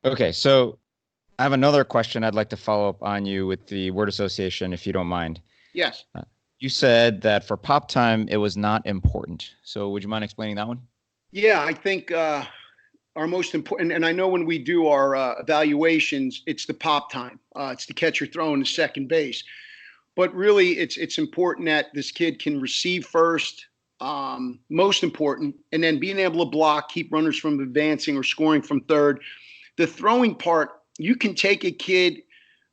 Okay, so I have another question I'd like to follow up on you with the word association, if you don't mind. Yes. Uh, you said that for pop time, it was not important. So would you mind explaining that one? Yeah, I think our most important, and I know when we do our evaluations, it's the pop time. It's the catcher throwing to second base. But really, it's important that this kid can receive first, most important, and then being able to block, keep runners from advancing or scoring from third. The throwing part, you can take a kid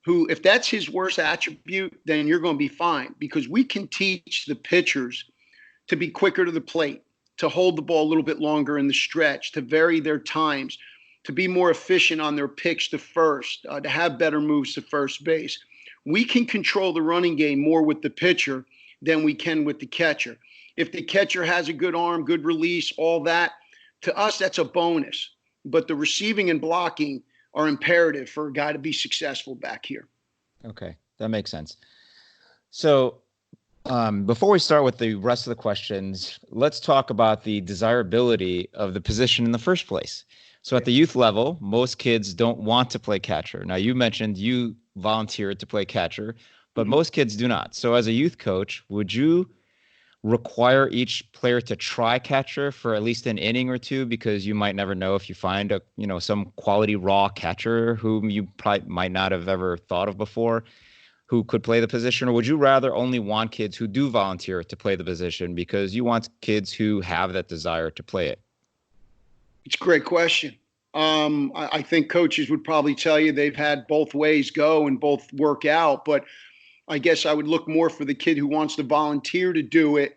who, if that's his worst attribute, then you're going to be fine because we can teach the pitchers to be quicker to the plate, to hold the ball a little bit longer in the stretch, to vary their times, to be more efficient on their pitch to first, to have better moves to first base. We can control the running game more with the pitcher than we can with the catcher. If the catcher has a good arm, good release, all that, to us, that's a bonus. But the receiving and blocking are imperative for a guy to be successful back here. Okay, that makes sense. So before we start with the rest of the questions, let's talk about the desirability of the position in the first place. So at the youth level, most kids don't want to play catcher. Now, you mentioned you volunteered to play catcher, but Mm-hmm. most kids do not. So as a youth coach, would you require each player to try catcher for at least an inning or two because you might never know if you find a some quality raw catcher whom you probably might not have ever thought of before who could play the position? Or would you rather only want kids who do volunteer to play the position because you want kids who have that desire to play it? It's a great question. I think coaches would probably tell you they've had both ways go and both work out, but I guess I would look more for the kid who wants to volunteer to do it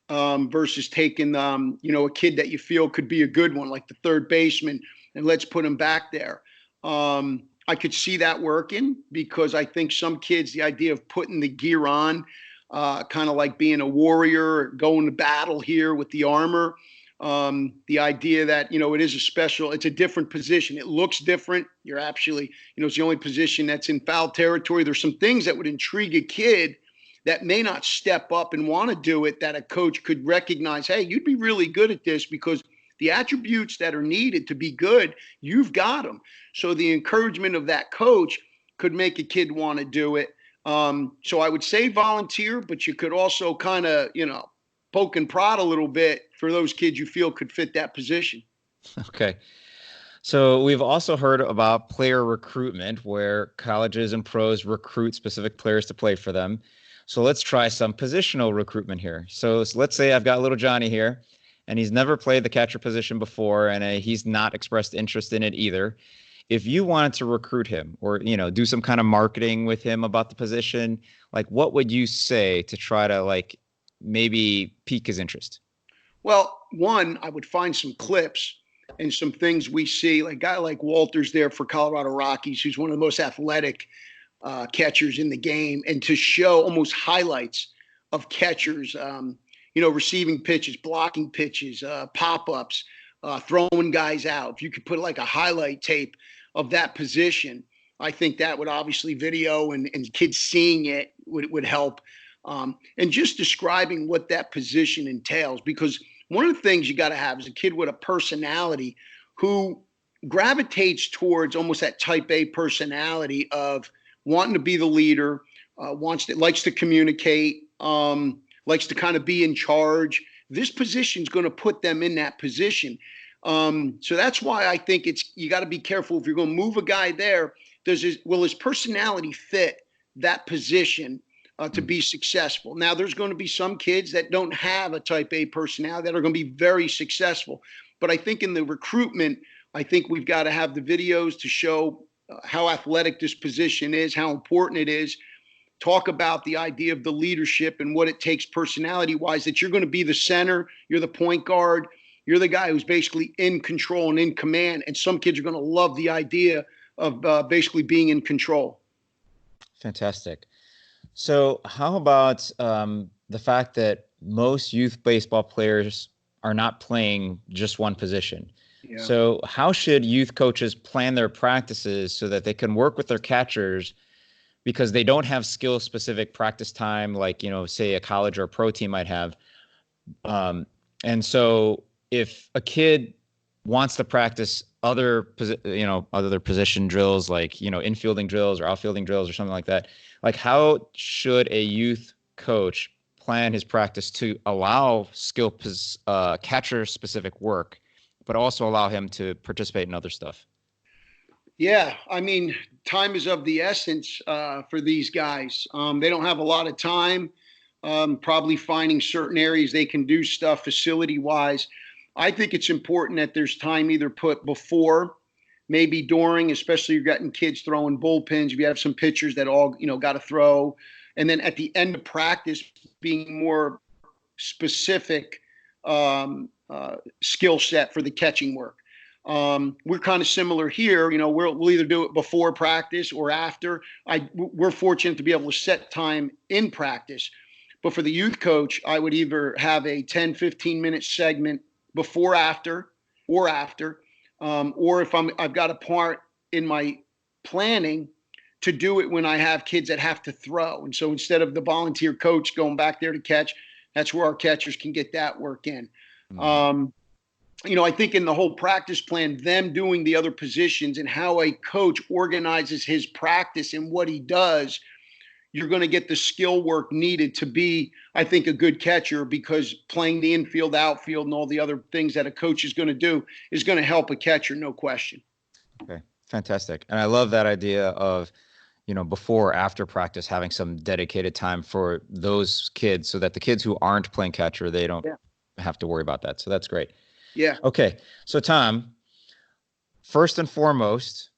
versus taking, a kid that you feel could be a good one, like the third baseman, and let's put him back there. I could see that working because I think some kids, the idea of putting the gear on, kind of like being a warrior, going to battle here with the armor. The idea that it is it's a different position. It looks different. You're actually, it's the only position that's in foul territory. There's some things that would intrigue a kid that may not step up and want to do it, that a coach could recognize, hey, you'd be really good at this because the attributes that are needed to be good, you've got them. So the encouragement of that coach could make a kid want to do it. So I would say volunteer, but you could also kind of, poke and prod a little bit for those kids you feel could fit that position. Okay. So we've also heard about player recruitment where colleges and pros recruit specific players to play for them. So let's try some positional recruitment here. So let's say I've got little Johnny here and he's never played the catcher position before and he's not expressed interest in it either. If you wanted to recruit him or, do some kind of marketing with him about the position, like what would you say to try to like maybe pique his interest? Well, one, I would find some clips and some things we see, like a guy like Walters there for Colorado Rockies, who's one of the most athletic catchers in the game, and to show almost highlights of catchers, receiving pitches, blocking pitches, pop ups, throwing guys out. If you could put like a highlight tape of that position, I think that would obviously video and kids seeing it would help. And just describing what that position entails, because one of the things you got to have is a kid with a personality who gravitates towards almost that type A personality of wanting to be the leader, likes to communicate, likes to kind of be in charge. This position is going to put them in that position. So that's why I think you got to be careful if you're going to move a guy there. Will his personality fit that position to be successful? Now, there's going to be some kids that don't have a type A personality that are going to be very successful. But I think in the recruitment, I think we've got to have the videos to show how athletic this position is, how important it is. Talk about the idea of the leadership and what it takes personality wise, that you're going to be the center, you're the point guard, you're the guy who's basically in control and in command. And some kids are going to love the idea of basically being in control. Fantastic. So, how about the fact that most youth baseball players are not playing just one position? Yeah. So, how should youth coaches plan their practices so that they can work with their catchers because they don't have skill specific practice time like, say a college or a pro team might have? And so, if a kid wants to practice other position drills, like, infielding drills or outfielding drills or something like that. Like, how should a youth coach plan his practice to allow catcher specific work, but also allow him to participate in other stuff? Yeah, I mean, time is of the essence for these guys. They don't have a lot of time. Probably finding certain areas they can do stuff facility wise. I think it's important that there's time either put before, maybe during, especially you're getting kids throwing bullpens. If you have some pitchers that all got to throw, and then at the end of practice, being more specific skill set for the catching work. We're kind of similar here. We'll either do it before practice or after. We're fortunate to be able to set time in practice. But for the youth coach, I would either have a 10, 15-minute segment before, after, or after. Or if I've got a part in my planning to do it when I have kids that have to throw. And so instead of the volunteer coach going back there to catch, that's where our catchers can get that work in. I think in the whole practice plan, them doing the other positions and how a coach organizes his practice and what he does, you're going to get the skill work needed to be, I think, a good catcher, because playing the infield, outfield, and all the other things that a coach is going to do is going to help a catcher, no question. Okay, fantastic. And I love that idea of, before or after practice, having some dedicated time for those kids, so that the kids who aren't playing catcher, they don't have to worry about that. So that's great. Yeah. Okay. So Tom, first and foremost,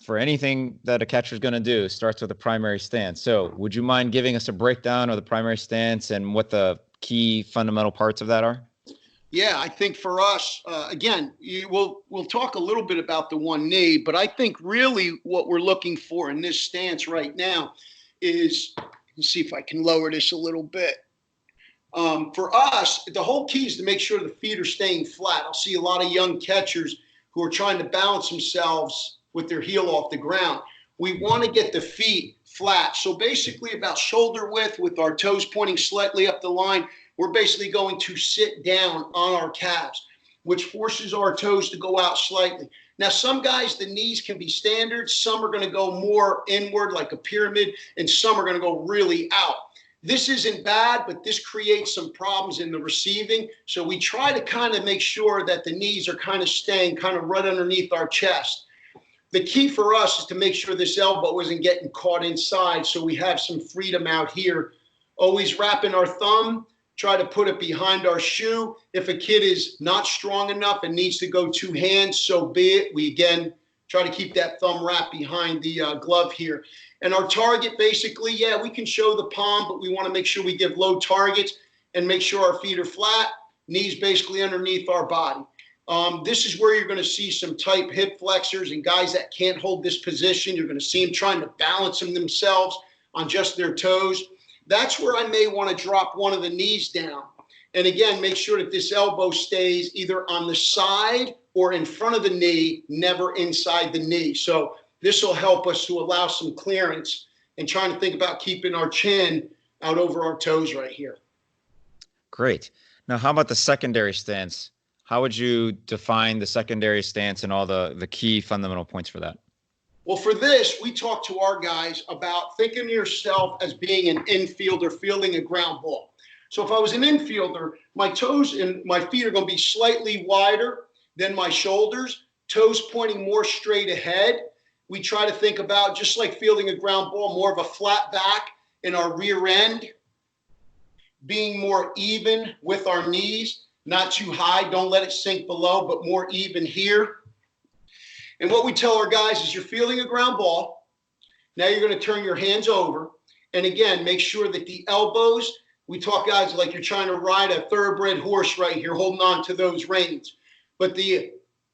for anything that a catcher is going to do starts with a primary stance. So would you mind giving us a breakdown of the primary stance and what the key fundamental parts of that are? Yeah, I think for us, again, we'll talk a little bit about the one knee, but I think really what we're looking for in this stance right now is, let's see if I can lower this a little bit. For us, the whole key is to make sure the feet are staying flat. I'll see a lot of young catchers who are trying to balance themselves with their heel off the ground. We want to get the feet flat. So basically about shoulder width with our toes pointing slightly up the line, we're basically going to sit down on our calves, which forces our toes to go out slightly. Now, some guys, the knees can be standard. Some are going to go more inward like a pyramid, and some are going to go really out. This isn't bad, but this creates some problems in the receiving. So we try to kind of make sure that the knees are kind of staying kind of right underneath our chest. The key for us is to make sure this elbow isn't getting caught inside, so we have some freedom out here. Always wrapping our thumb, try to put it behind our shoe. If a kid is not strong enough and needs to go two hands, so be it. We, again, try to keep that thumb wrapped behind the glove here. And our target, basically, we can show the palm, but we want to make sure we give low targets and make sure our feet are flat, knees basically underneath our body. This is where you're going to see some tight hip flexors and guys that can't hold this position. You're going to see them trying to balance them themselves on just their toes. That's where I may want to drop one of the knees down. And again, make sure that this elbow stays either on the side or in front of the knee, never inside the knee. So this will help us to allow some clearance and trying to think about keeping our chin out over our toes right here. Great. Now, how about the secondary stance? How would you define the secondary stance and all the key fundamental points for that? Well, for this, we talk to our guys about thinking of yourself as being an infielder fielding a ground ball. So if I was an infielder, my toes and my feet are going to be slightly wider than my shoulders, toes pointing more straight ahead. We try to think about, just like fielding a ground ball, more of a flat back in our rear end, being more even with our knees. Not too high, don't let it sink below, but more even here. And what we tell our guys is you're fielding a ground ball. Now you're going to turn your hands over. And again, make sure that the elbows, we talk guys like you're trying to ride a thoroughbred horse right here, holding on to those reins. But the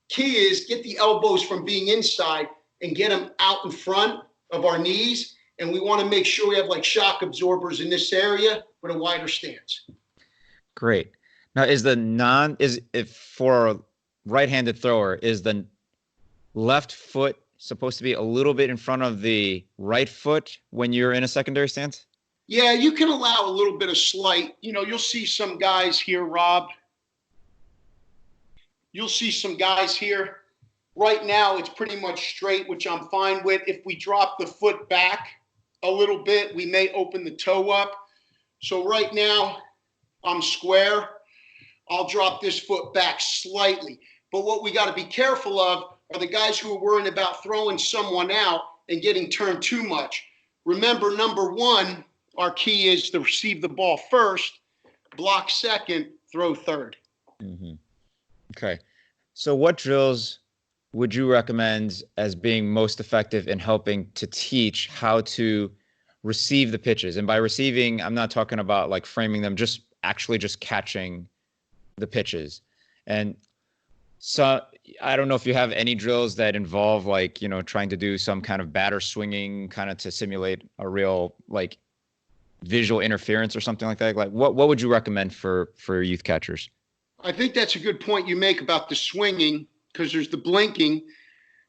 key is get the elbows from being inside and get them out in front of our knees. And we want to make sure we have like shock absorbers in this area with a wider stance. Great. Now, if for a right-handed thrower, is the left foot supposed to be a little bit in front of the right foot when you're in a secondary stance? Yeah, you can allow a little bit of slight. You'll see some guys here, Rob. You'll see some guys here Right now, it's pretty much straight, which I'm fine with. If we drop the foot back a little bit, we may open the toe up. So right now, I'm square. I'll drop this foot back slightly. But what we got to be careful of are the guys who are worrying about throwing someone out and getting turned too much. Remember, number one, our key is to receive the ball first, block second, throw third. Mm-hmm. Okay. So what drills would you recommend as being most effective in helping to teach how to receive the pitches? And by receiving, I'm not talking about like framing them, just actually just catching the pitches. And so I don't know if you have any drills that involve like, trying to do some kind of batter swinging kind of to simulate a real like visual interference or something like that. Like what would you recommend for youth catchers? I think that's a good point you make about the swinging, because there's the blinking.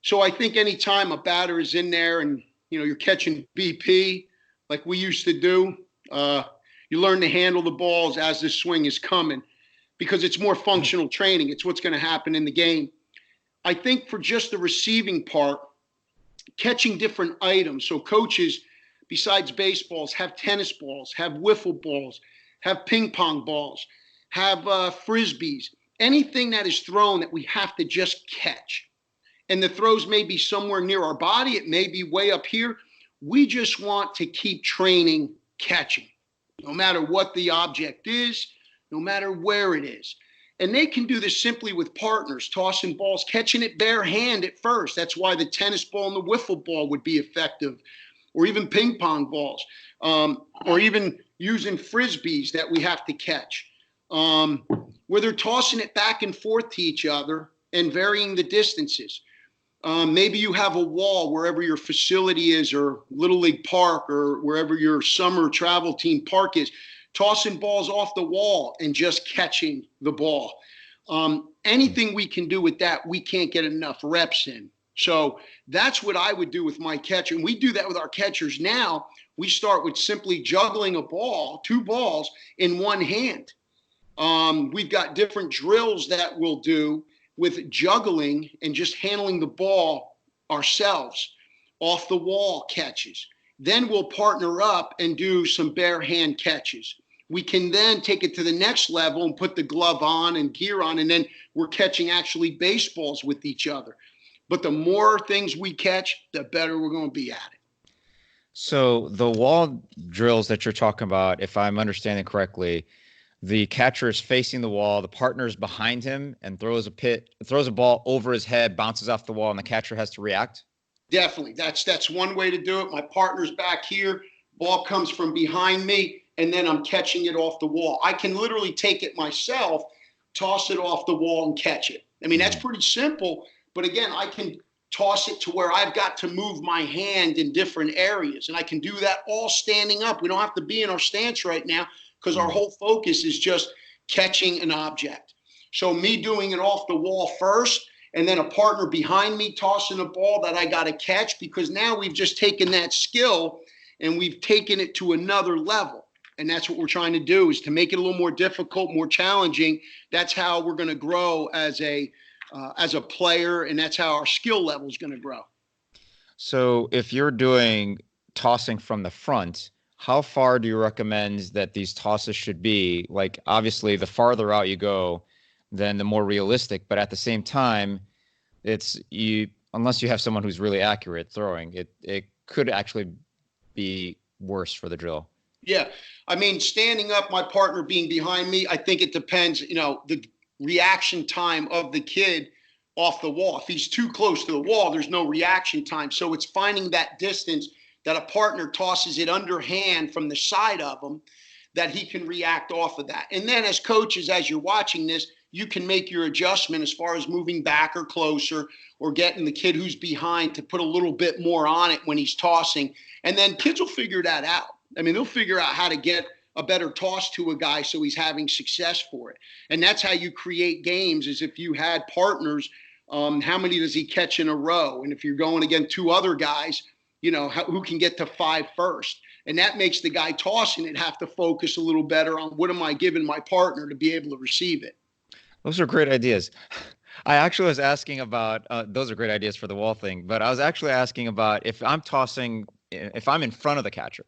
So I think anytime a batter is in there and you're catching BP like we used to do, you learn to handle the balls as the swing is coming, because it's more functional training. It's what's going to happen in the game. I think for just the receiving part, catching different items. So coaches, besides baseballs, have tennis balls, have wiffle balls, have ping pong balls, have frisbees, anything that is thrown that we have to just catch. And the throws may be somewhere near our body. It may be way up here. We just want to keep training catching, no matter what the object is, no matter where it is. And they can do this simply with partners, tossing balls, catching it bare hand at first. That's why the tennis ball and the wiffle ball would be effective, or even ping pong balls, or even using frisbees that we have to catch, where they're tossing it back and forth to each other and varying the distances. Maybe you have a wall wherever your facility is, or Little League Park, or wherever your summer travel team park is, tossing balls off the wall and just catching the ball. Anything we can do with that, we can't get enough reps in. So that's what I would do with my catcher. And we do that with our catchers now. We start with simply juggling a ball, two balls in one hand. We've got different drills that we'll do with juggling and just handling the ball ourselves, off the wall catches. Then we'll partner up and do some bare hand catches. We can then take it to the next level and put the glove on and gear on, and then we're catching actually baseballs with each other. But the more things we catch, the better we're going to be at it. So the wall drills that you're talking about, if I'm understanding correctly, the catcher is facing the wall, the partner is behind him and throws a ball over his head, bounces off the wall, and the catcher has to react? Definitely. That's one way to do it. My partner's back here, ball comes from behind me, and then I'm catching it off the wall. I can literally take it myself, toss it off the wall, and catch it. I mean, that's pretty simple, but again, I can toss it to where I've got to move my hand in different areas, and I can do that all standing up. We don't have to be in our stance right now, because our whole focus is just catching an object. So me doing it off the wall first, and then a partner behind me tossing a ball that I got to catch, because now we've just taken that skill and we've taken it to another level. And that's what we're trying to do, is to make it a little more difficult, more challenging. That's how we're going to grow as a player, and that's how our skill level is going to grow. So if you're doing tossing from the front, how far do you recommend that these tosses should be? Like, obviously, the farther out you go, then the more realistic. But at the same time, unless you have someone who's really accurate throwing, it could actually be worse for the drill. Yeah. I mean, standing up, my partner being behind me, I think it depends, the reaction time of the kid off the wall. If he's too close to the wall, there's no reaction time. So it's finding that distance that a partner tosses it underhand from the side of him, that he can react off of that. And then as coaches, as you're watching this, you can make your adjustment as far as moving back or closer, or getting the kid who's behind to put a little bit more on it when he's tossing. And then kids will figure that out. I mean, they'll figure out how to get a better toss to a guy so he's having success for it. And that's how you create games, is if you had partners, how many does he catch in a row? And if you're going against two other guys, who can get to 5 first. And that makes the guy tossing it have to focus a little better on what am I giving my partner to be able to receive it. Those are great ideas. I actually was asking about those are great ideas for the wall thing, but I was actually asking about if I'm tossing, if I'm in front of the catcher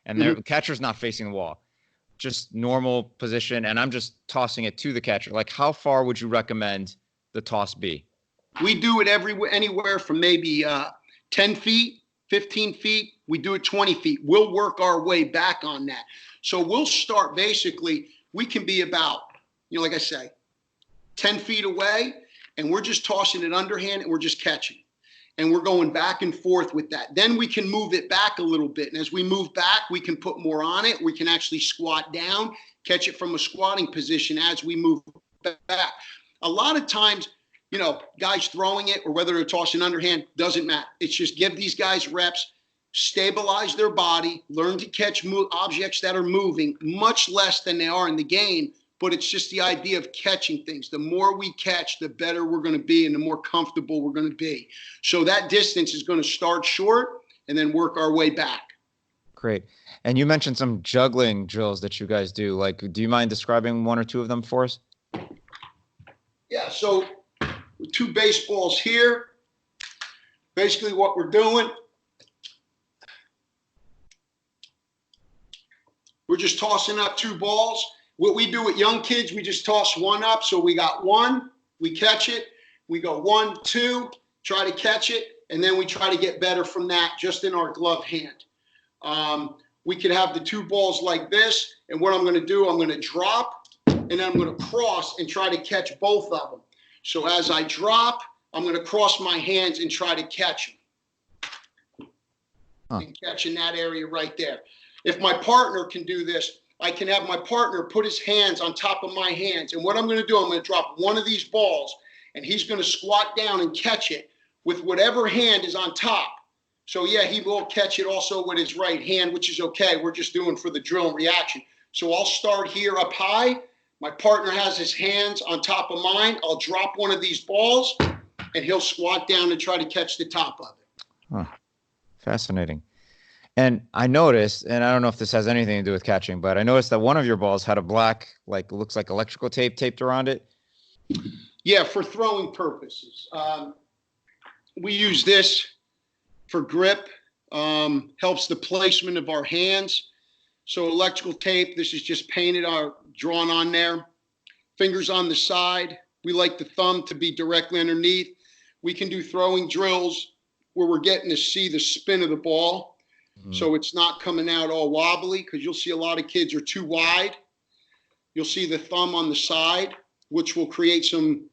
and the catcher's not facing the wall, just normal position, and I'm just tossing it to the catcher. Like, how far would you recommend the toss be? We do it anywhere from maybe 10 feet, 15 feet. We do it 20 feet. We'll work our way back on that. So we'll start basically, we can be about, like I say, 10 feet away, and we're just tossing it underhand and we're just catching. And we're going back and forth with that. Then we can move it back a little bit. And as we move back, we can put more on it. We can actually squat down, catch it from a squatting position as we move back. A lot of times, guys throwing it or whether they're tossing underhand, doesn't matter. It's just give these guys reps, stabilize their body, learn to catch objects that are moving much less than they are in the game. But it's just the idea of catching things. The more we catch, the better we're going to be and the more comfortable we're going to be. So that distance is going to start short and then work our way back. Great. And you mentioned some juggling drills that you guys do. Like, do you mind describing one or two of them for us? Yeah, so with 2 baseballs here, basically what we're doing, we're just tossing up 2 balls. What we do with young kids, we just toss 1 up. So we got 1, we catch it, we go 1, 2, try to catch it, and then we try to get better from that just in our glove hand. We could have the 2 balls like this, and what I'm going to do, I'm going to drop, and then I'm going to cross and try to catch both of them. So as I drop, I'm going to cross my hands and try to catch them. And catch in that area right there. If my partner can do this, I can have my partner put his hands on top of my hands. And what I'm going to do, I'm going to drop one of these balls, and he's going to squat down and catch it with whatever hand is on top. So, yeah, he will catch it also with his right hand, which is okay. We're just doing for the drill and reaction. So I'll start here up high. My partner has his hands on top of mine. I'll drop one of these balls, and he'll squat down and try to catch the top of it. Huh. Fascinating. And I noticed, and I don't know if this has anything to do with catching, but I noticed that one of your balls had a black, like, looks like electrical tape taped around it. Yeah, for throwing purposes. We use this for grip, helps the placement of our hands. So electrical tape, this is just painted or drawn on there. Fingers on the side. We like the thumb to be directly underneath. We can do throwing drills where we're getting to see the spin of the ball. So it's not coming out all wobbly, because you'll see a lot of kids are too wide. You'll see the thumb on the side, which will create some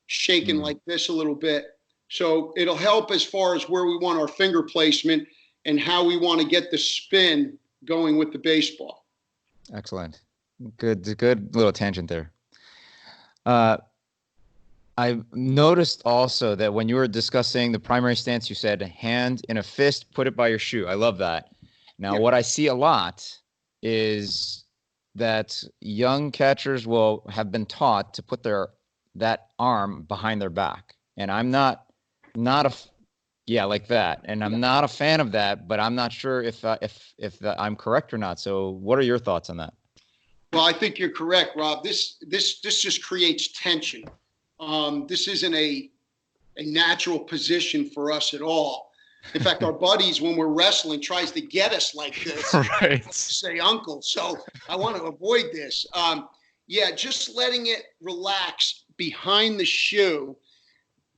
shaking like this a little bit. So it'll help as far as where we want our finger placement and how we want to get the spin going with the baseball. Excellent. Good little tangent there. I noticed also that when you were discussing the primary stance, you said hand in a fist, put it by your shoe. I love that. Now, what I see a lot is that young catchers will have been taught to put that arm behind their back. And I'm not like that. And I'm not a fan of that, but I'm not sure if I'm correct or not. So what are your thoughts on that? Well, I think you're correct, Rob. This just creates tension. This isn't a natural position for us at all. In fact, our buddies, when we're wrestling, tries to get us like this. Right. Say uncle. So I want to avoid this. Just letting it relax behind the shoe,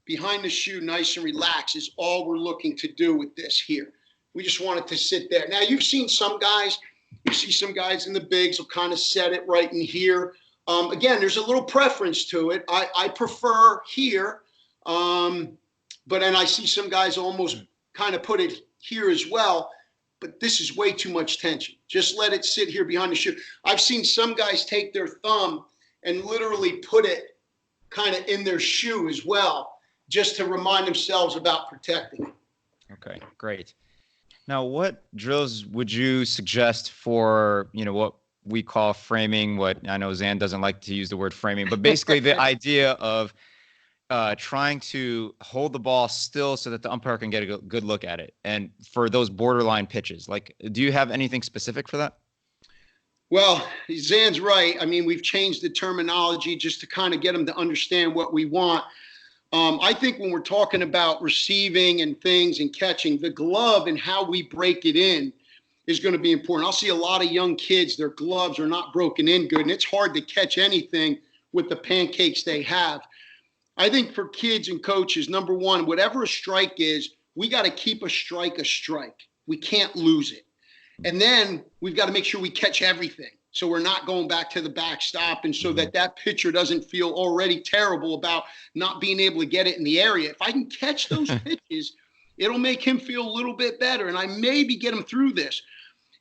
nice and relaxed, is all we're looking to do with this here. We just want it to sit there. Now, you've seen some guys, in the bigs will kind of set it right in here. Again, there's a little preference to it. I prefer here, but then I see some guys almost kind of put it here as well. But this is way too much tension. Just let it sit here behind the shoe. I've seen some guys take their thumb and literally put it kind of in their shoe as well, just to remind themselves about protecting it. Okay, great. Now, what drills would you suggest for, what we call framing? What I know Zan doesn't like to use the word framing, but basically the idea of trying to hold the ball still so that the umpire can get a good look at it. And for those borderline pitches, like, do you have anything specific for that? Well, Zan's right. I mean, we've changed the terminology just to kind of get them to understand what we want. I think when we're talking about receiving and things and catching, the glove and how we break it in is going to be important. I'll see a lot of young kids, their gloves are not broken in good, and it's hard to catch anything with the pancakes they have. I think for kids and coaches, number one, whatever a strike is, we got to keep a strike a strike. We can't lose it. And then we've got to make sure we catch everything. So we're not going back to the backstop, and so that pitcher doesn't feel already terrible about not being able to get it in the area. If I can catch those pitches, it'll make him feel a little bit better, and I maybe get him through this.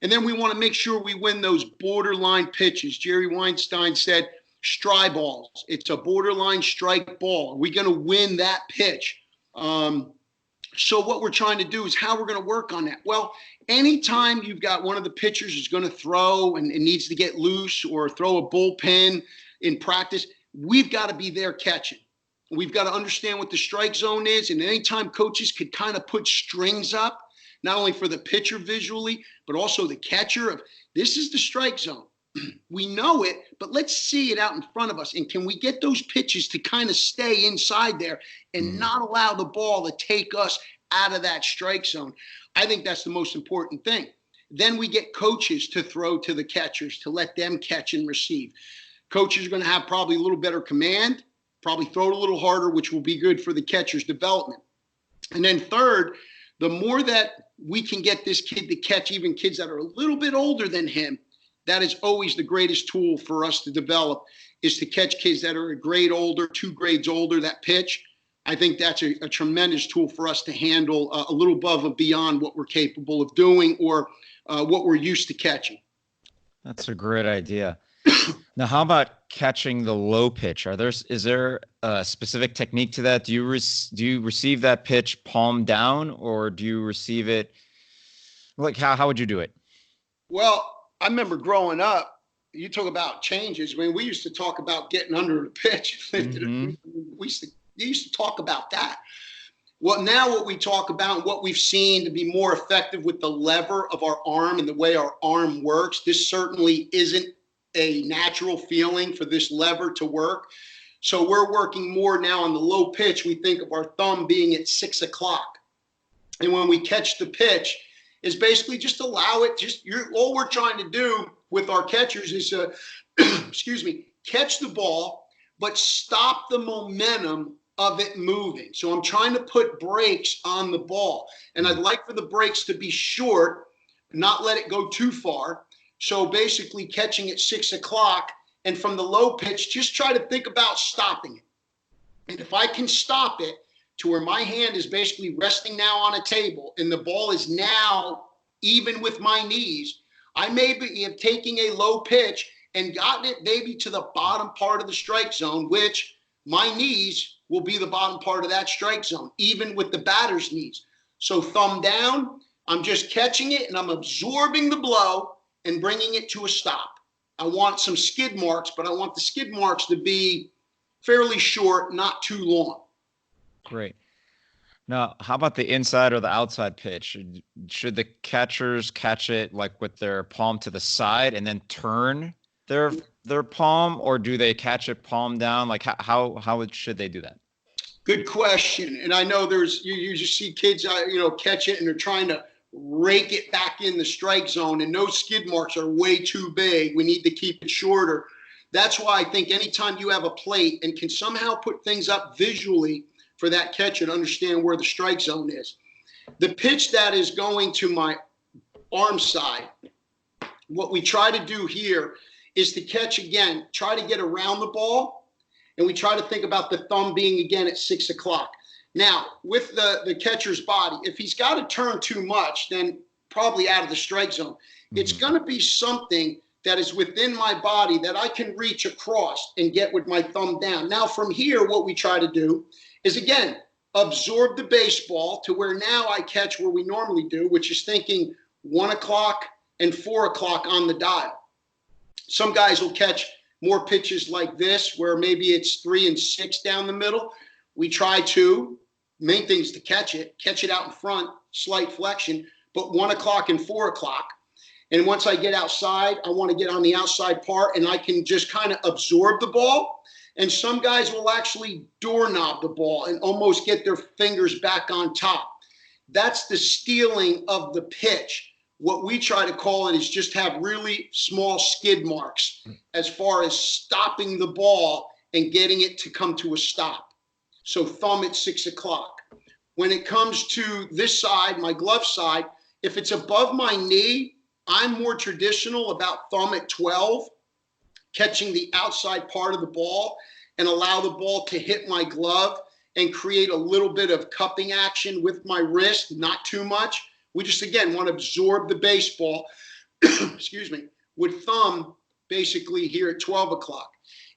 And then we want to make sure we win those borderline pitches. Jerry Weinstein said, strike balls. It's a borderline strike ball. Are we going to win that pitch? So what we're trying to do is how we're going to work on that. Well, anytime you've got one of the pitchers who's going to throw and it needs to get loose or throw a bullpen in practice, we've got to be there catching. We've got to understand what the strike zone is. And anytime coaches could kind of put strings up, not only for the pitcher visually, but also the catcher of this is the strike zone. We know it, but let's see it out in front of us. And can we get those pitches to kind of stay inside there and not allow the ball to take us out of that strike zone? I think that's the most important thing. Then we get coaches to throw to the catchers to let them catch and receive. Coaches are going to have probably a little better command, probably throw it a little harder, which will be good for the catcher's development. And then third, the more that we can get this kid to catch even kids that are a little bit older than him, that is always the greatest tool for us to develop, is to catch kids that are a grade older, 2 grades older, that pitch. I think that's a tremendous tool for us to handle a little above and beyond what we're capable of doing or what we're used to catching. That's a great idea. Now, how about catching the low pitch? Is there a specific technique to that? Do you receive that pitch palm down, or do you receive it like how would you do it? Well, I remember growing up, you talk about changes. I mean, we used to talk about getting under the pitch. We used to talk about that. Well, now what we talk about and what we've seen to be more effective with the lever of our arm and the way our arm works, this certainly isn't a natural feeling for this lever to work. So we're working more now on the low pitch. We think of our thumb being at 6 o'clock. And when we catch the pitch, is basically just allow it. All we're trying to do with our catchers is, catch the ball, but stop the momentum of it moving. So I'm trying to put brakes on the ball, and I'd like for the brakes to be short, not let it go too far. So basically catching at 6 o'clock, and from the low pitch, just try to think about stopping it. And if I can stop it to where my hand is basically resting now on a table and the ball is now even with my knees, I may be taking a low pitch and gotten it maybe to the bottom part of the strike zone, which my knees will be the bottom part of that strike zone, even with the batter's knees. So thumb down, I'm just catching it and I'm absorbing the blow and bringing it to a stop. I want some skid marks, but I want the skid marks to be fairly short, not too long. Great. Now, how about the inside or the outside pitch? Should the catchers catch it like with their palm to the side and then turn their palm, or do they catch it palm down? Like how should they do that? Good question. And I know you just see kids catch it and they're trying to rake it back in the strike zone, and those skid marks are way too big. We need to keep it shorter. That's why I think anytime you have a plate and can somehow put things up visually for that catcher to understand where the strike zone is. The pitch that is going to my arm side, what we try to do here is to catch again, try to get around the ball, and we try to think about the thumb being again at 6 o'clock. Now, with the catcher's body, if he's got to turn too much, then probably out of the strike zone. It's going to be something that is within my body that I can reach across and get with my thumb down. Now, from here, what we try to do is, again, absorb the baseball to where now I catch where we normally do, which is thinking 1 o'clock and 4 o'clock on the dial. Some guys will catch more pitches like this, where maybe it's 3 and 6 down the middle. We try to, main thing is to catch it out in front, slight flexion, but 1 o'clock and 4 o'clock. And once I get outside, I want to get on the outside part and I can just kind of absorb the ball. And some guys will actually doorknob the ball and almost get their fingers back on top. That's the stealing of the pitch. What we try to call it is just have really small skid marks as far as stopping the ball and getting it to come to a stop. So thumb at 6 o'clock. When it comes to this side, my glove side, if it's above my knee, I'm more traditional about thumb at 12, catching the outside part of the ball and allow the ball to hit my glove and create a little bit of cupping action with my wrist, not too much. We just, again, want to absorb the baseball, excuse me, with thumb basically here at 12 o'clock.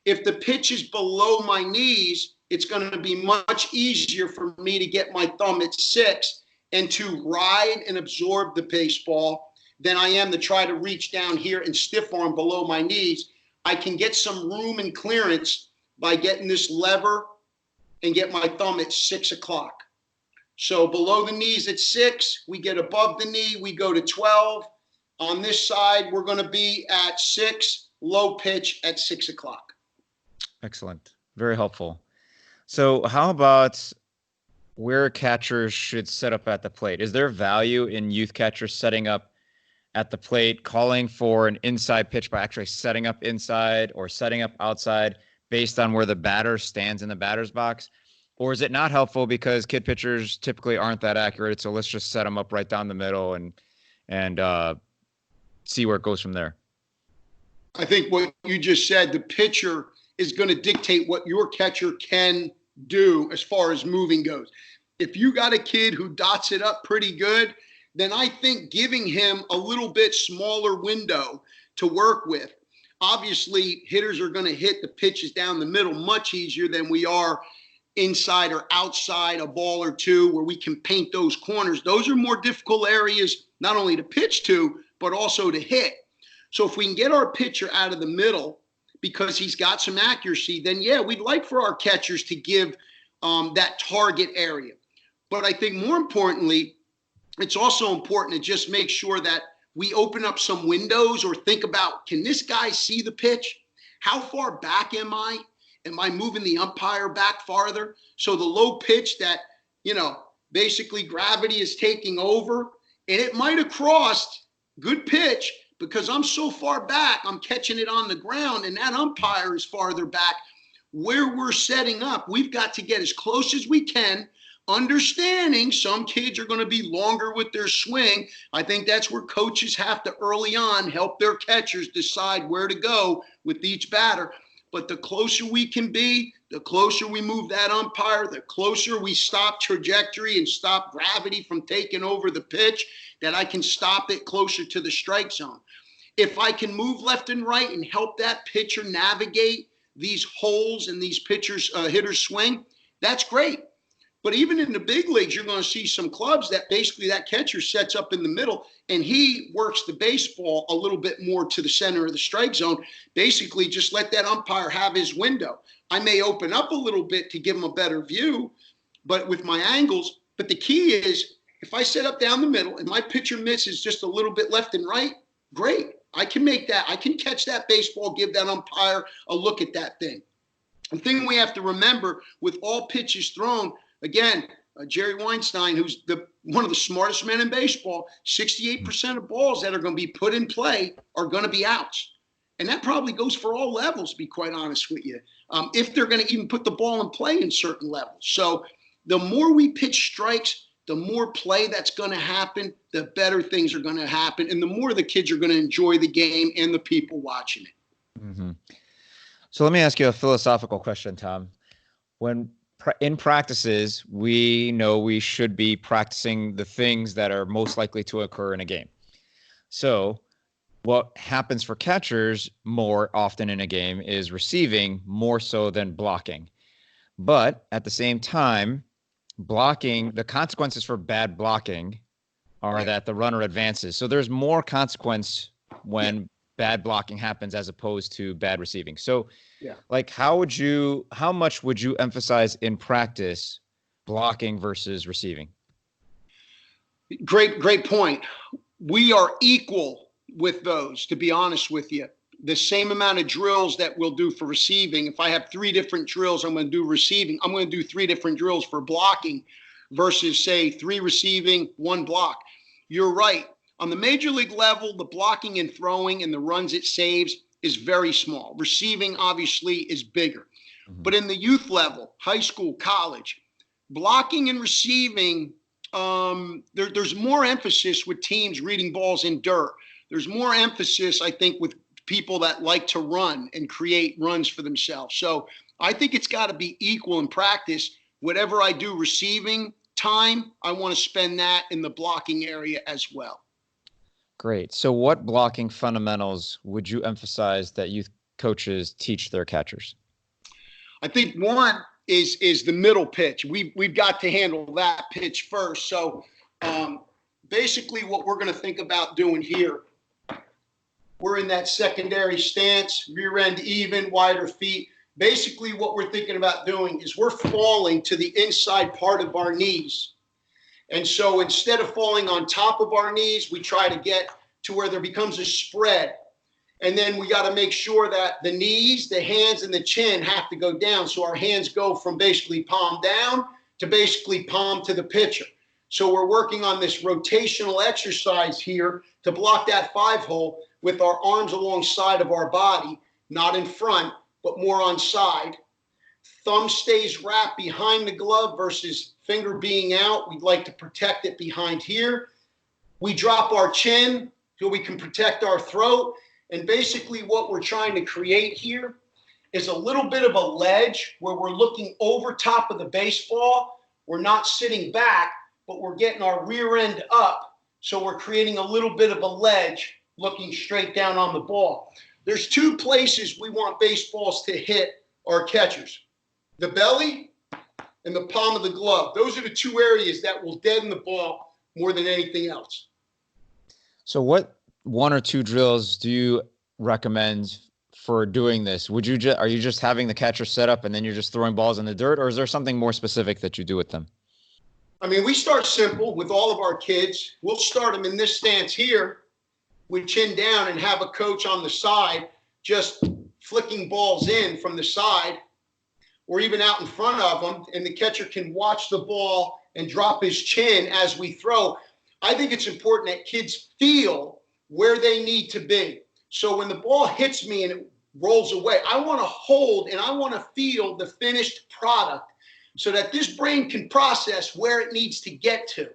If the pitch is below my knees, it's going to be much easier for me to get my thumb at 6 and to ride and absorb the baseball than I am to try to reach down here and stiff arm below my knees. I can get some room and clearance by getting this lever and get my thumb at 6 o'clock. So below the knees at 6, we get above the knee, we go to 12. On this side, we're going to be at 6, low pitch at 6 o'clock. Excellent. Very helpful. So how about where catchers should set up at the plate? Is there value in youth catchers setting up at the plate, calling for an inside pitch by actually setting up inside or setting up outside based on where the batter stands in the batter's box? Or is it not helpful because kid pitchers typically aren't that accurate? So let's just set them up right down the middle and see where it goes from there. I think what you just said, the pitcher is going to dictate what your catcher can do as far as moving goes. If you got a kid who dots it up pretty good, then I think giving him a little bit smaller window to work with. Obviously, hitters are going to hit the pitches down the middle much easier than we are inside or outside a ball or two where we can paint those corners. Those are more difficult areas not only to pitch to, but also to hit. So if we can get our pitcher out of the middle because he's got some accuracy, then yeah, we'd like for our catchers to give that target area. But I think more importantly, it's also important to just make sure that we open up some windows or think about, can this guy see the pitch? How far back am I? Am I moving the umpire back farther? So the low pitch that, basically gravity is taking over, and it might have crossed, good pitch, because I'm so far back, I'm catching it on the ground, and that umpire is farther back. Where we're setting up, we've got to get as close as we can, understanding some kids are going to be longer with their swing. I think that's where coaches have to early on help their catchers decide where to go with each batter. But the closer we can be, the closer we move that umpire, the closer we stop trajectory and stop gravity from taking over the pitch, that I can stop it closer to the strike zone. If I can move left and right and help that pitcher navigate these holes in these hitters' swing, that's great. But even in the big leagues, you're going to see some clubs that basically that catcher sets up in the middle and he works the baseball a little bit more to the center of the strike zone. Basically, just let that umpire have his window. I may open up a little bit to give him a better view, but with my angles. But the key is if I set up down the middle and my pitcher misses just a little bit left and right, great. I can make that. I can catch that baseball, give that umpire a look at that thing. The thing we have to remember with all pitches thrown, again, Jerry Weinstein, who's one of the smartest men in baseball, 68% of balls that are going to be put in play are going to be outs. And that probably goes for all levels, to be quite honest with you, if they're going to even put the ball in play in certain levels. So the more we pitch strikes, the more play that's going to happen, the better things are going to happen, and the more the kids are going to enjoy the game and the people watching it. Mm-hmm. So let me ask you a philosophical question, Tom. When in practices, we know we should be practicing the things that are most likely to occur in a game. So what happens for catchers more often in a game is receiving more so than blocking. But at the same time, blocking, the consequences for bad blocking are that the runner advances. So there's more consequence when bad blocking happens as opposed to bad receiving. So like how much would you emphasize in practice blocking versus receiving? Great point. We are equal with those, to be honest with you. The same amount of drills that we'll do for receiving. If I have 3 different drills, I'm going to do receiving. I'm going to do 3 different drills for blocking versus, say, 3 receiving, 1 block. You're right. On the major league level, the blocking and throwing and the runs it saves is very small. Receiving, obviously, is bigger. Mm-hmm. But in the youth level, high school, college, blocking and receiving, there's more emphasis with teams reading balls in dirt. There's more emphasis, I think, with people that like to run and create runs for themselves. So I think it's got to be equal in practice. Whatever I do receiving time, I want to spend that in the blocking area as well. Great. So what blocking fundamentals would you emphasize that youth coaches teach their catchers? I think one is the middle pitch. We've got to handle that pitch first. So basically what we're going to think about doing here, we're in that secondary stance, rear end even, wider feet. Basically what we're thinking about doing is we're falling to the inside part of our knees. And so instead of falling on top of our knees, we try to get to where there becomes a spread. And then we got to make sure that the knees, the hands, and the chin have to go down. So our hands go from basically palm down to basically palm to the pitcher. So we're working on this rotational exercise here to block that 5-hole with our arms alongside of our body, not in front, but more on side. Thumb stays wrapped behind the glove versus finger being out. We'd like to protect it behind here. We drop our chin so we can protect our throat. And basically what we're trying to create here is a little bit of a ledge where we're looking over top of the baseball. We're not sitting back, but we're getting our rear end up. So we're creating a little bit of a ledge looking straight down on the ball. There's 2 places we want baseballs to hit our catchers: the belly and the palm of the glove. Those are the 2 areas that will deaden the ball more than anything else. So what 1 or 2 drills do you recommend for doing this? Are you just having the catcher set up and then you're just throwing balls in the dirt, or is there something more specific that you do with them? I mean, we start simple with all of our kids. We'll start them in this stance here with chin down and have a coach on the side just flicking balls in from the side or even out in front of them, and the catcher can watch the ball and drop his chin as we throw. I think it's important that kids feel where they need to be. So when the ball hits me and it rolls away, I want to hold and I want to feel the finished product so that this brain can process where it needs to get to.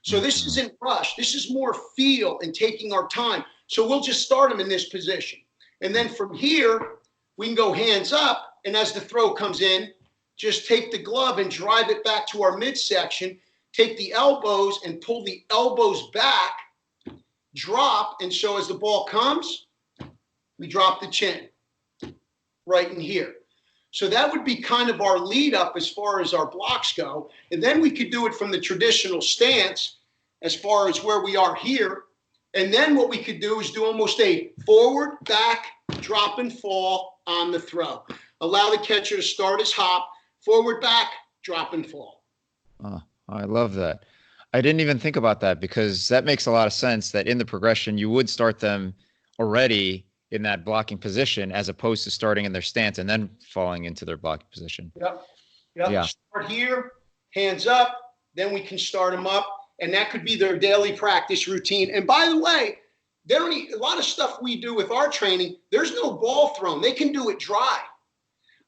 So this isn't rush. This is more feel and taking our time. So we'll just start them in this position. And then from here, we can go hands up. And as the throw comes in, just take the glove and drive it back to our midsection. Take the elbows and pull the elbows back, drop. And so as the ball comes, we drop the chin right in here. So that would be kind of our lead up as far as our blocks go. And then we could do it from the traditional stance as far as where we are here. And then what we could do is do almost a forward, back, drop and fall on the throw. Allow the catcher to start his hop, forward, back, drop and fall. Oh, I love that. I didn't even think about that because that makes a lot of sense that in the progression, you would start them already in that blocking position as opposed to starting in their stance and then falling into their blocking position. Yep. Yeah. Start here, hands up, then we can start them up. And that could be their daily practice routine. And by the way, a lot of stuff we do with our training, there's no ball thrown. They can do it dry.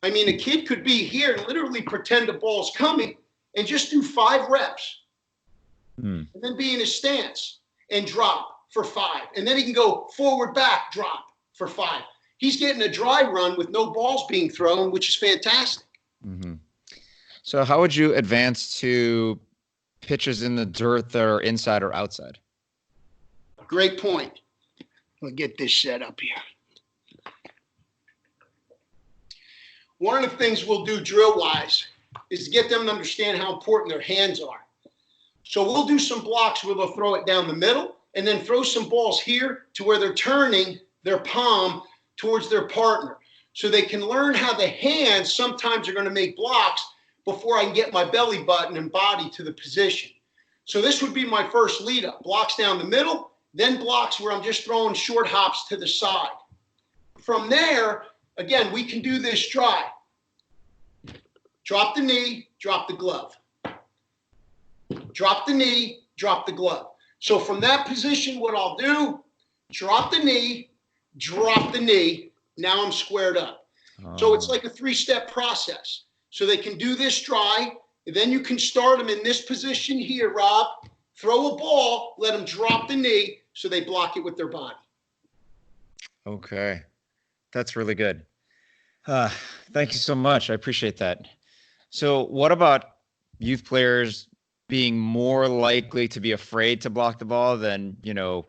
I mean, a kid could be here and literally pretend the ball's coming and just do 5 reps. And then be in his stance and drop for 5. And then he can go forward, back, drop for 5. He's getting a dry run with no balls being thrown, which is fantastic. Mm-hmm. So how would you advance to pitches in the dirt that are inside or outside? Great point. We'll get this set up here. One of the things we'll do drill-wise is to get them to understand how important their hands are. So we'll do some blocks where they'll throw it down the middle and then throw some balls here to where they're turning their palm towards their partner. So they can learn how the hands sometimes are going to make blocks before I can get my belly button and body to the position. So this would be my first lead up. Blocks down the middle then blocks where I'm just throwing short hops to the side. From there, again, we can do this dry. Drop the knee, drop the glove. Drop the knee, drop the glove. So from that position, what I'll do, drop the knee, drop the knee. Now I'm squared up. So it's like a 3-step process. So they can do this dry. Then you can start them in this position here, Rob. Throw a ball, let them drop the knee so they block it with their body. Okay. That's really good. Thank you so much. I appreciate that. So what about youth players being more likely to be afraid to block the ball than,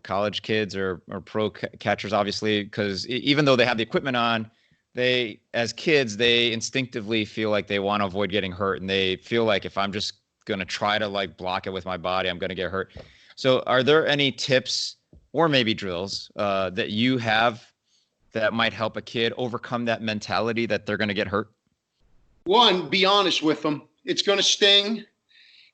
college kids or pro catchers, obviously, because even though they have the equipment on, as kids, they instinctively feel like they want to avoid getting hurt. And they feel like if I'm just going to try to block it with my body, I'm going to get hurt. So are there any tips or maybe drills that you have that might help a kid overcome that mentality that they're going to get hurt? One, be honest with them. It's going to sting.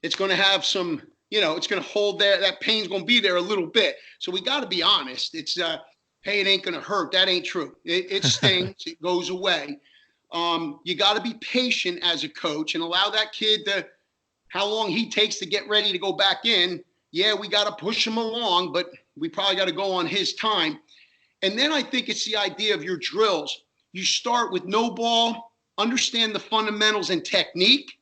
It's going to have some, it's going to hold there. That pain's going to be there a little bit. So we got to be honest. It's, hey, it ain't going to hurt. That ain't true. It stings. It goes away. You got to be patient as a coach and allow that kid how long he takes to get ready to go back in. Yeah, we got to push him along, but we probably got to go on his time. And then I think it's the idea of your drills. You start with no ball, understand the fundamentals and technique.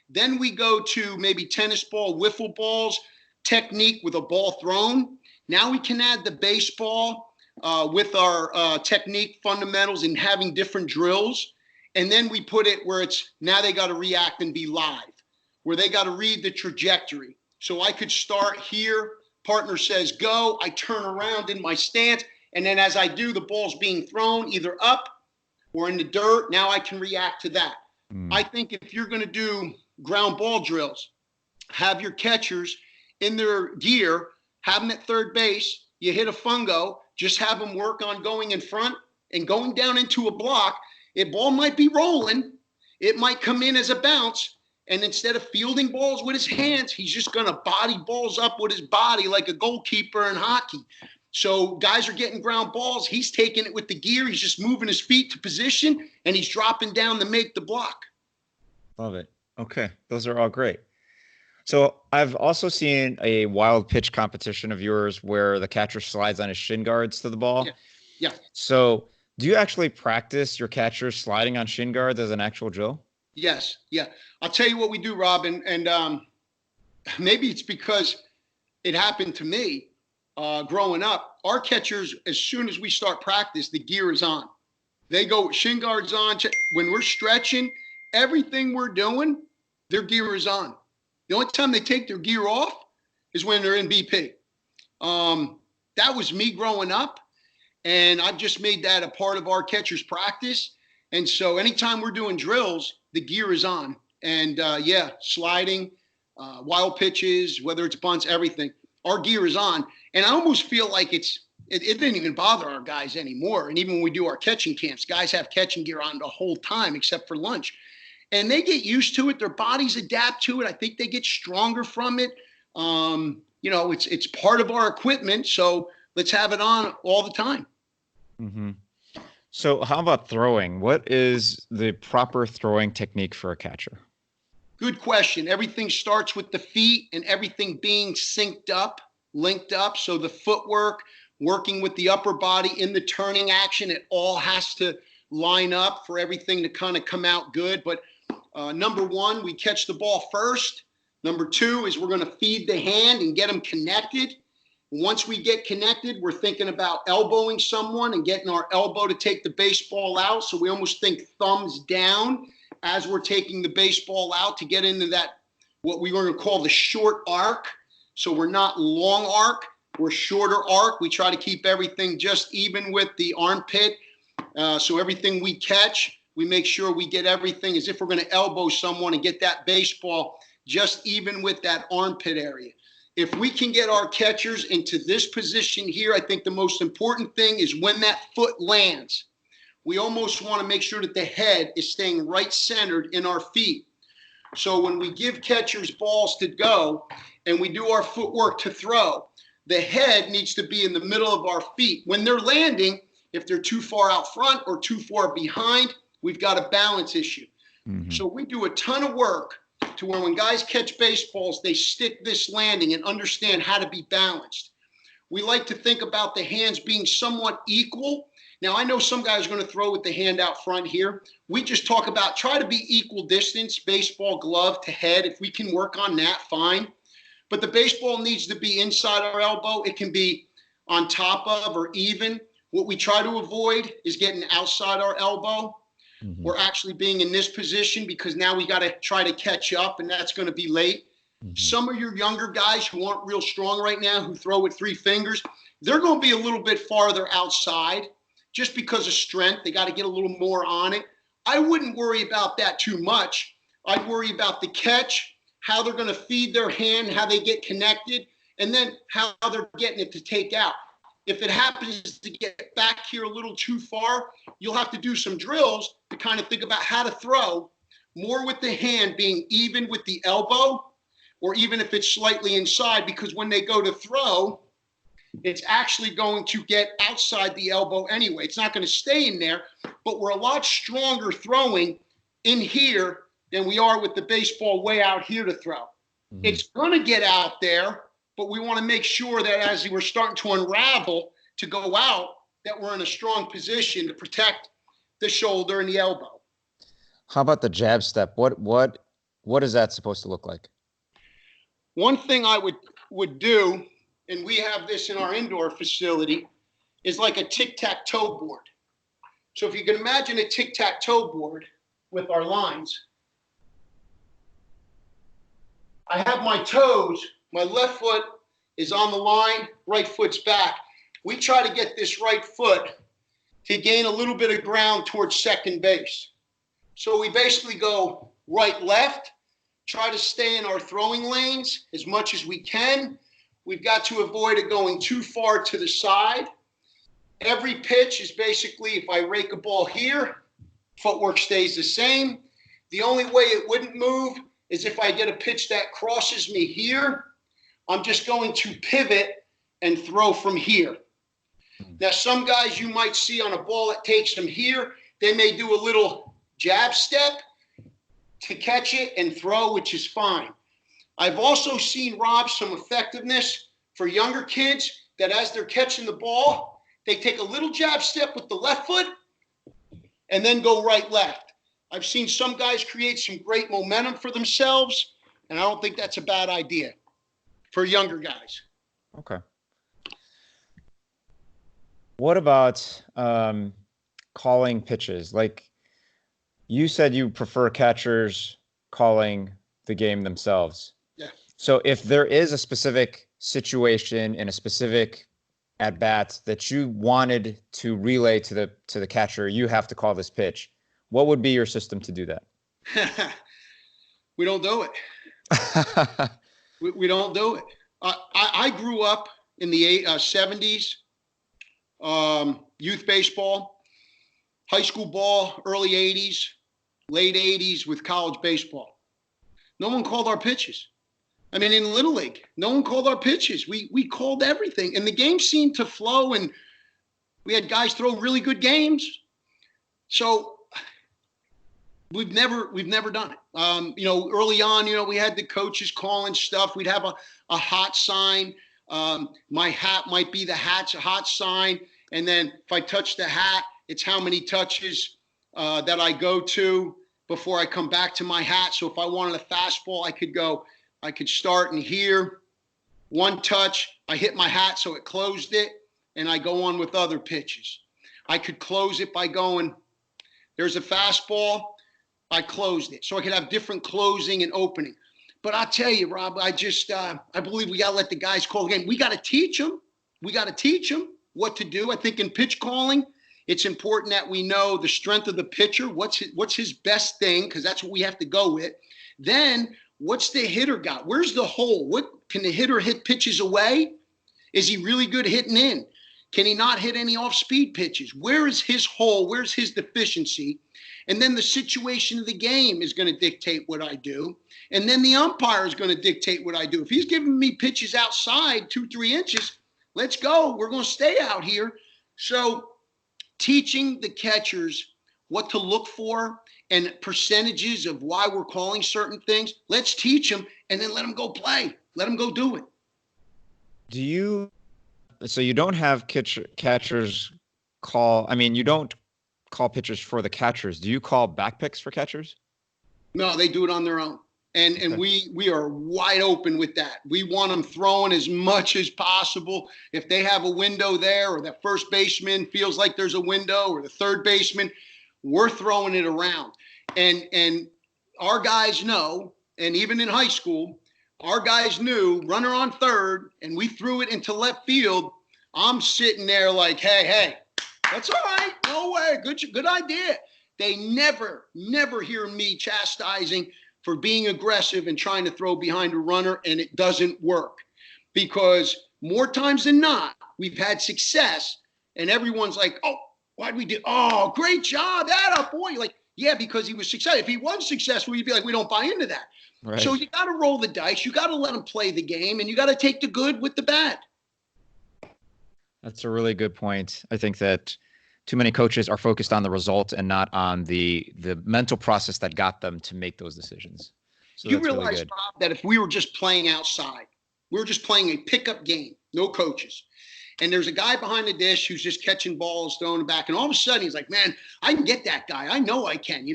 Then we go to maybe tennis ball, wiffle balls, technique with a ball thrown. Now we can add the baseball with our technique fundamentals and having different drills. And then we put it where it's now they got to react and be live, where they got to read the trajectory. So I could start here, partner says go, I turn around in my stance. And then as I do, the ball's being thrown either up or in the dirt. Now I can react to that. I think if you're going to do ground ball drills, have your catchers in their gear, have them at third base. You hit a fungo, just have them work on going in front and going down into a block. A ball might be rolling. It might come in as a bounce. And instead of fielding balls with his hands, he's just going to body balls up with his body like a goalkeeper in hockey. So guys are getting ground balls. He's taking it with the gear. He's just moving his feet to position, and he's dropping down to make the block. Love it. Okay. Those are all great. So I've also seen a wild pitch competition of yours where the catcher slides on his shin guards to the ball. Yeah. So do you actually practice your catcher sliding on shin guards as an actual drill? Yes. Yeah. I'll tell you what we do, Robin, and maybe it's because it happened to me. Growing up, our catchers, as soon as we start practice, the gear is on. They go shin guards on. When we're stretching, everything we're doing, their gear is on. The only time they take their gear off is when they're in BP. That was me growing up, and I've just made that a part of our catchers' practice. And so anytime we're doing drills, the gear is on. And sliding, wild pitches, whether it's bunts, everything, our gear is on. And I almost feel like it didn't even bother our guys anymore. And even when we do our catching camps, guys have catching gear on the whole time except for lunch. And they get used to it. Their bodies adapt to it. I think they get stronger from it. It's part of our equipment. So let's have it on all the time. Mm-hmm. So how about throwing? What is the proper throwing technique for a catcher? Good question. Everything starts with the feet and everything being synced up, linked up. So the footwork, working with the upper body in the turning action, it all has to line up for everything to kind of come out good. But number one, we catch the ball first. Number two is we're going to feed the hand and get them connected. Once we get connected, we're thinking about elbowing someone and getting our elbow to take the baseball out. So we almost think thumbs down as we're taking the baseball out to get into that, what we were going to call the short arc. So we're not long arc, we're shorter arc. We try to keep everything just even with the armpit. So everything we catch, we make sure we get everything as if we're going to elbow someone and get that baseball just even with that armpit area. If we can get our catchers into this position here, I think the most important thing is when that foot lands, we almost want to make sure that the head is staying right centered in our feet. So when we give catchers balls to go and we do our footwork to throw, the head needs to be in the middle of our feet. When they're landing, if they're too far out front or too far behind, we've got a balance issue. Mm-hmm. So we do a ton of work to where when guys catch baseballs, they stick this landing and understand how to be balanced. We like to think about the hands being somewhat equal. Now, I know some guys are going to throw with the hand out front here. We just talk about try to be equal distance, baseball glove to head. If we can work on that, fine. But the baseball needs to be inside our elbow. It can be on top of or even. What we try to avoid is getting outside our elbow. Mm-hmm. Or actually being in this position, because now we got to try to catch up, and that's going to be late. Mm-hmm. Some of your younger guys who aren't real strong right now, who throw with 3 fingers, they're going to be a little bit farther outside just because of strength. They got to get a little more on it. I wouldn't worry about that too much. I'd worry about the catch, how they're going to feed their hand, how they get connected, and then how they're getting it to take out. If it happens to get back here a little too far, you'll have to do some drills to kind of think about how to throw more with the hand being even with the elbow, or even if it's slightly inside, because when they go to throw, it's actually going to get outside the elbow anyway. It's not going to stay in there, but we're a lot stronger throwing in here than we are with the baseball way out here to throw. Mm-hmm. It's going to get out there, but we want to make sure that as we're starting to unravel to go out, that we're in a strong position to protect the shoulder and the elbow. How about the jab step? What is that supposed to look like? One thing I would do, and we have this in our indoor facility, is like a tic-tac-toe board. So if you can imagine a tic-tac-toe board with our lines, I have my toes, my left foot is on the line, right foot's back. We try to get this right foot to gain a little bit of ground towards second base. So we basically go right, left, try to stay in our throwing lanes as much as we can. We've got to avoid it going too far to the side. Every pitch is basically, if I rake a ball here, footwork stays the same. The only way it wouldn't move is if I get a pitch that crosses me here. I'm just going to pivot and throw from here. Now, some guys you might see on a ball that takes them here, they may do a little jab step to catch it and throw, which is fine. I've also seen, Rob, some effectiveness for younger kids that as they're catching the ball, they take a little jab step with the left foot and then go right, left. I've seen some guys create some great momentum for themselves, and I don't think that's a bad idea for younger guys. Okay. What about calling pitches? Like you said, you prefer catchers calling the game themselves. Yeah. So if there is a specific situation in a specific at bat that you wanted to relay to the catcher, you have to call this pitch. What would be your system to do that? We don't do it. we don't do it. I grew up in the 70s, youth baseball, high school ball, early 80s, late 80s with college baseball. No one called our pitches. I mean, in Little League, no one called our pitches. We called everything. And the game seemed to flow, and we had guys throw really good games. So we've never done it. Early on, we had the coaches calling stuff. We'd have a hot sign. My hat might be the hot sign. And then if I touch the hat, it's how many touches that I go to before I come back to my hat. So if I wanted a fastball, I could start in here, one touch, I hit my hat so it closed it, and I go on with other pitches. I could close it by going, there's a fastball, I closed it. So I could have different closing and opening. But I'll tell you, Rob, I believe we got to let the guys call the game. We got to teach them. We got to teach them what to do. I think in pitch calling, it's important that we know the strength of the pitcher, what's his best thing, because that's what we have to go with. Then what's the hitter got? Where's the hole? What can the hitter hit pitches away? Is he really good hitting in? Can he not hit any off-speed pitches? Where is his hole? Where's his deficiency? And then the situation of the game is going to dictate what I do. And then the umpire is going to dictate what I do. If he's giving me pitches outside 2-3 inches, let's go. We're going to stay out here. So teaching the catchers what to look for and percentages of why we're calling certain things, let's teach them and then let them go play. Let them go do it. So you don't have catchers call, you don't call pitchers for the catchers. Do you call back picks for catchers? No, they do it on their own. And okay. we are wide open with that. We want them throwing as much as possible. If they have a window there, or that first baseman feels like there's a window, or the third baseman, we're throwing it around. And our guys know, and even in high school, our guys knew runner on third, and we threw it into left field. I'm sitting there like, hey, that's all right. No way. Good idea. They never hear me chastising for being aggressive and trying to throw behind a runner, and it doesn't work. Because more times than not, we've had success, and everyone's like, oh, why'd we do? Oh, great job. That boy. You're like, yeah, because he was successful. If he wasn't successful, you'd be like, we don't buy into that. Right. So you got to roll the dice. You got to let them play the game, and you got to take the good with the bad. That's a really good point. I think that too many coaches are focused on the result and not on the mental process that got them to make those decisions. So you realize, really Bob, that if we were just playing outside, we were just playing a pickup game, no coaches, and there's a guy behind the dish who's just catching balls, throwing them back, and all of a sudden he's like, man, I can get that guy. I know I can,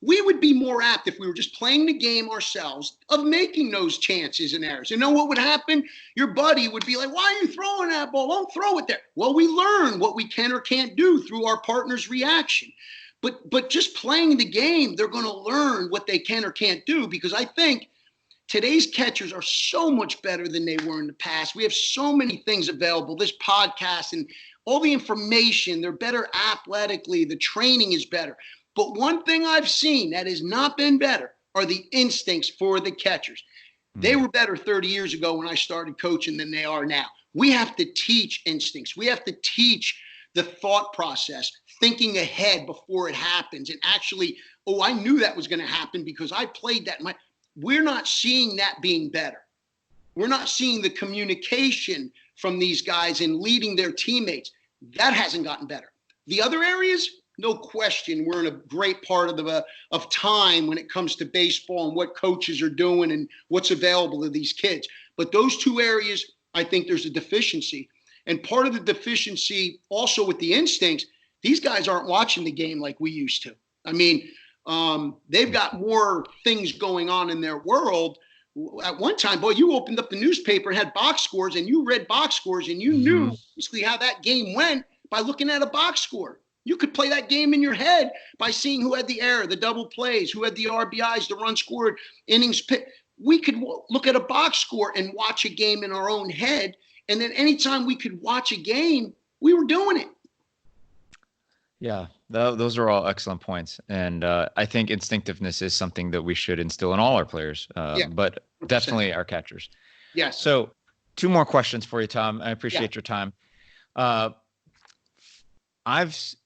We would be more apt if we were just playing the game ourselves of making those chances and errors. You know what would happen? Your buddy would be like, why are you throwing that ball? Don't throw it there. Well, we learn what we can or can't do through our partner's reaction. But just playing the game, they're going to learn what they can or can't do, because I think today's catchers are so much better than they were in the past. We have so many things available, this podcast and all the information. They're better athletically. The training is better. But one thing I've seen that has not been better are the instincts for the catchers. They were better 30 years ago when I started coaching than they are now. We have to teach instincts. We have to teach the thought process, thinking ahead before it happens. And actually, I knew that was going to happen because I played that. We're not seeing that being better. We're not seeing the communication from these guys in leading their teammates. That hasn't gotten better. The other areas, no question, we're in a great part of time when it comes to baseball and what coaches are doing and what's available to these kids. But those two areas, I think there's a deficiency. And part of the deficiency also with the instincts, these guys aren't watching the game like we used to. They've got more things going on in their world. At one time, boy, you opened up the newspaper and had box scores, and you read box scores, and you knew basically how that game went by looking at a box score. You could play that game in your head by seeing who had the error, the double plays, who had the RBIs, the run scored, innings pitched. We could look at a box score and watch a game in our own head. And then anytime we could watch a game, we were doing it. Yeah, those are all excellent points. And I think instinctiveness is something that we should instill in all our players, but 100%. Definitely our catchers. Yes. So 2 more questions for you, Tom. I appreciate your time. I've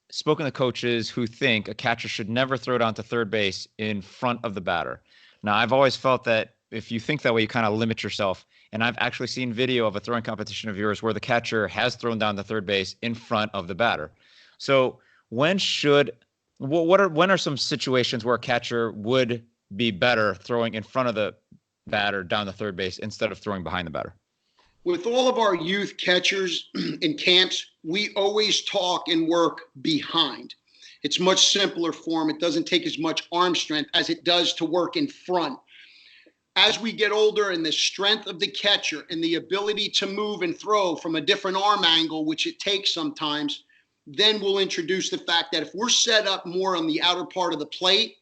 spoken to coaches who think a catcher should never throw down to third base in front of the batter. Now, I've always felt that if you think that way, you kind of limit yourself. And I've actually seen video of a throwing competition of yours where the catcher has thrown down to third base in front of the batter. So when are some situations where a catcher would be better throwing in front of the batter down the third base instead of throwing behind the batter? With all of our youth catchers in camps, we always talk and work behind. It's much simpler for them. It doesn't take as much arm strength as it does to work in front. As we get older and the strength of the catcher and the ability to move and throw from a different arm angle, which it takes sometimes, then we'll introduce the fact that if we're set up more on the outer part of the plate,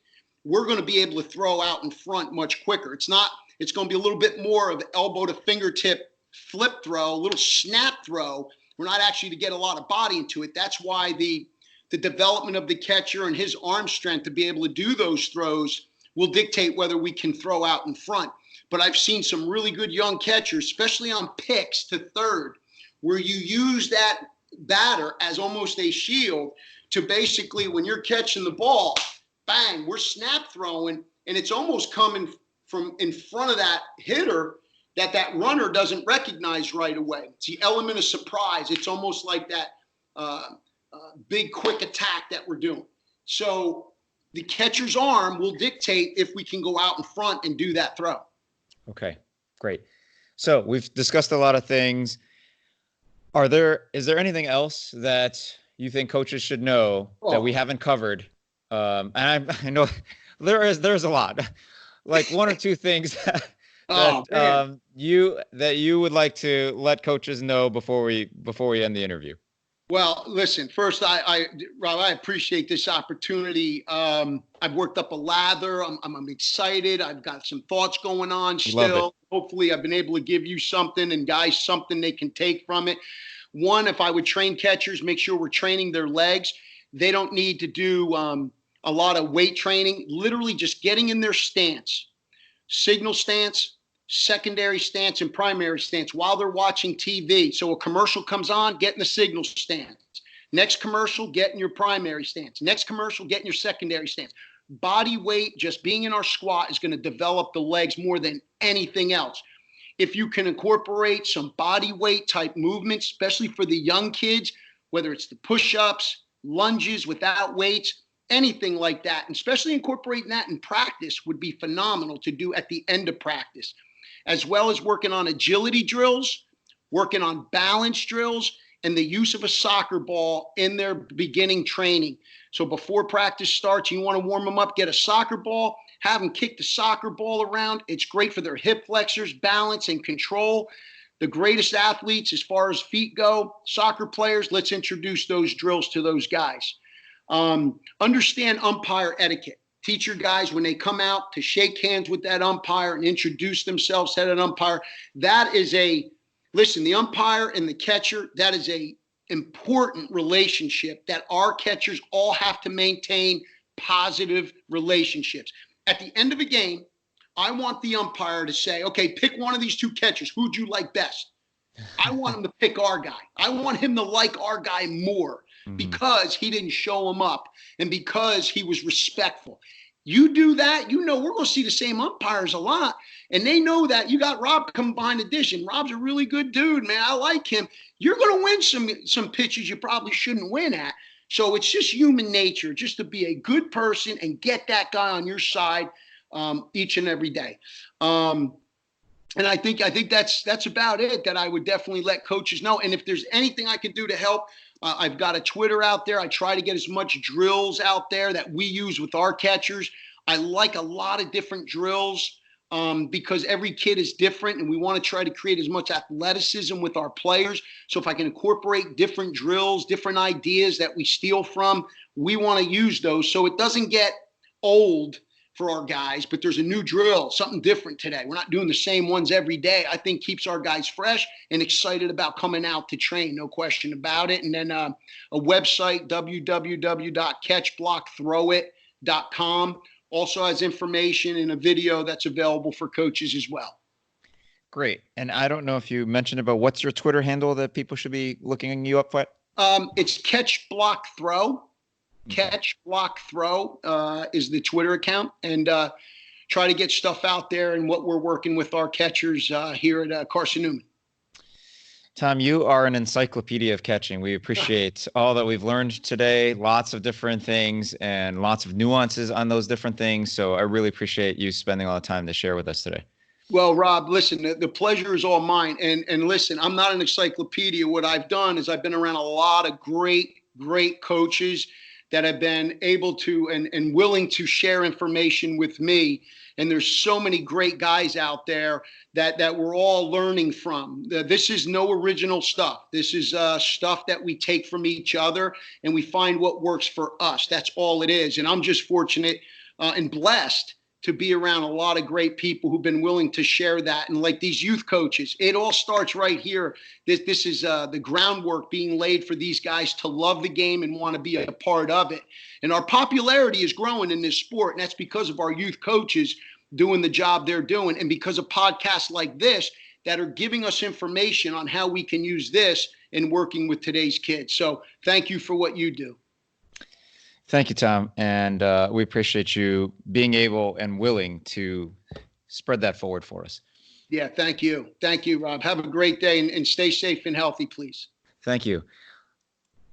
we're going to be able to throw out in front much quicker. It's going to be a little bit more of elbow to fingertip flip throw, a little snap throw. We're not actually to get a lot of body into it. That's why the development of the catcher and his arm strength to be able to do those throws will dictate whether we can throw out in front. But I've seen some really good young catchers, especially on picks to third, where you use that batter as almost a shield to basically, when you're catching the ball, bang, we're snap throwing, and it's almost coming from in front of that hitter that runner doesn't recognize right away. It's the element of surprise. It's almost like that big quick attack that we're doing. So the catcher's arm will dictate if we can go out in front and do that throw. Okay, great. So we've discussed a lot of things. Is there anything else that you think coaches should know that we haven't covered? And I know there's a lot, like one or two things that you would like to let coaches know before we end the interview. Well, listen, first, Rob, I appreciate this opportunity. I've worked up a lather. I'm excited. I've got some thoughts going on still. Hopefully, I've been able to give you something and guys something they can take from it. One, if I would train catchers, make sure we're training their legs. They don't need to do a lot of weight training. Literally just getting in their stance, signal stance, secondary stance, and primary stance while they're watching TV. So a commercial comes on, get in the signal stance. Next commercial, get in your primary stance. Next commercial, get in your secondary stance. Body weight, just being in our squat, is going to develop the legs more than anything else. If you can incorporate some body weight type movements, especially for the young kids, whether it's the push-ups, lunges without weights, anything like that, and especially incorporating that in practice would be phenomenal to do at the end of practice, as well as working on agility drills, working on balance drills, and the use of a soccer ball in their beginning training. So before practice starts, you want to warm them up, get a soccer ball, have them kick the soccer ball around. It's great for their hip flexors, balance, and control. The greatest athletes as far as feet go, soccer players, let's introduce those drills to those guys. Understand umpire etiquette. Teach your guys when they come out to shake hands with that umpire and introduce themselves to that umpire. That is the umpire and the catcher, that is a important relationship that our catchers all have to maintain positive relationships. At the end of a game, I want the umpire to say, okay, pick one of these two catchers. Who'd you like best? I want him to pick our guy. I want him to like our guy more because he didn't show him up and because he was respectful. You do that, we're going to see the same umpires a lot. And they know that. You got Rob coming behind the dish, and Rob's a really good dude, man. I like him. You're going to win some pitches you probably shouldn't win at. So it's just human nature just to be a good person and get that guy on your side each and every day. And I think that's about it that I would definitely let coaches know. And if there's anything I can do to help, I've got a Twitter out there. I try to get as much drills out there that we use with our catchers. I like a lot of different drills because every kid is different, and we want to try to create as much athleticism with our players. So if I can incorporate different drills, different ideas that we steal from, we want to use those so it doesn't get old for our guys, but there's a new drill, something different today. We're not doing the same ones every day. I think keeps our guys fresh and excited about coming out to train, no question about it. And then a website, www.catchblockthrowit.com, also has information and a video that's available for coaches as well. Great. And I don't know if you mentioned it, but what's your Twitter handle that people should be looking you up for? It's Catch Block Throw. Catch Block Throw is the Twitter account, and try to get stuff out there and what we're working with our catchers here at Carson Newman. Tom, you are an encyclopedia of catching. We appreciate all that we've learned today, lots of different things and lots of nuances on those different things. So I really appreciate you spending all the time to share with us today. Well, Rob, listen, the pleasure is all mine. And listen, I'm not an encyclopedia. What I've done is I've been around a lot of great coaches that have been able to and willing to share information with me. And there's so many great guys out there that we're all learning from. This is no original stuff. This is stuff that we take from each other and we find what works for us. That's all it is. And I'm just fortunate and blessed to be around a lot of great people who've been willing to share that. And like these youth coaches, it all starts right here. This is the groundwork being laid for these guys to love the game and want to be a part of it. And our popularity is growing in this sport. And that's because of our youth coaches doing the job they're doing. And because of podcasts like this that are giving us information on how we can use this in working with today's kids. So thank you for what you do. Thank you, Tom. And we appreciate you being able and willing to spread that forward for us. Yeah, thank you. Thank you, Rob. Have a great day and stay safe and healthy, please. Thank you.